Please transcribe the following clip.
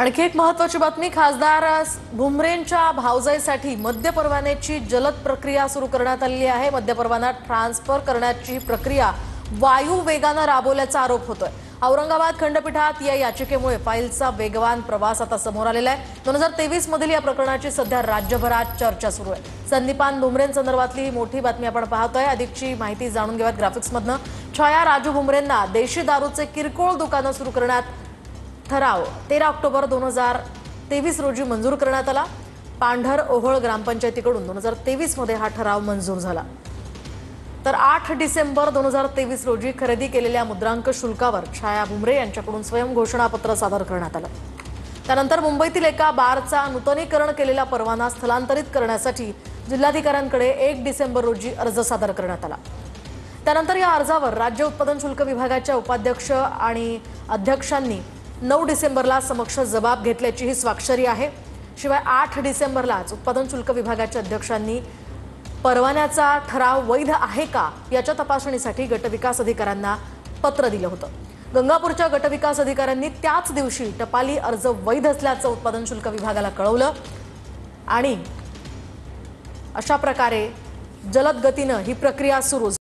आणखी एक महत्त्वाची बातमी, खासदार भुमरेंच्या भावजाईसाठी मद्य परवान्याची जलद प्रक्रिया सुरू करण्यात आली आहे। मद्य परवाना ट्रान्सफर करण्याची प्रक्रिया वायू वेगाने राबवल्याचा आरोप होतोय। औरंगाबाद खंडपीठात या याचिकेमुळे फाईलचा वेगवान प्रवास आता समोर आलेला आहे। 2023 मधील या प्रकरणाची सध्या राज्यभरात चर्चा सुरू आहे। संदीपान भुमरेंसंदर्भातली ही मोठी बातमी आपण पाहतोय। अधिकची माहिती जाणून घेऊयात ग्राफिक्समधनं। छाया राजू भुमरेंना देशी दारूचे किरकोळ दुकानं सुरू करण्यात ठराव 13 ऑक्टोबर 2023 रोजी मंजूर करण्यात आला। पांढर ओहळ ग्रामपंचायतीकडून 2023 मध्ये हा ठराव मंजूर झाला। तर 8 डिसेंबर 2023 रोजी खरेदी केलेल्या मुद्रांक शुल्कावर छाया भुमरे यांच्याकडून स्वयं घोषणापत्र सादर करण्यात आलं। त्यानंतर मुंबईतील एका बारचा नूतनीकरण केलेला परवाना स्थलांतरित करण्यासाठी जिल्हाधिकाऱ्यांकडे 1 डिसेंबर रोजी अर्ज सादर करण्यात आला। त्यानंतर या अर्जावर राज्य उत्पादन शुल्क विभागाच्या उपाध्यक्ष आणि अध्यक्षांनी 9 डिसेंबरला समक्ष जबाब घेतल्याची ही स्वाक्षरी आहे। शिवाय 8 डिसेंबरलाच उत्पादन शुल्क विभागाच्या अध्यक्षांनी परवान्याचा ठराव वैध आहे का याच्या तपासणीसाठी गटविकास अधिकाऱ्यांना पत्र दिलं होतं। गंगापूरच्या गटविकास अधिकाऱ्यांनी त्याच दिवशी टपाली अर्ज वैध असल्याचं उत्पादन शुल्क विभागाला कळवलं आणि अशा प्रकारे जलद गतीनं ही प्रक्रिया सुरू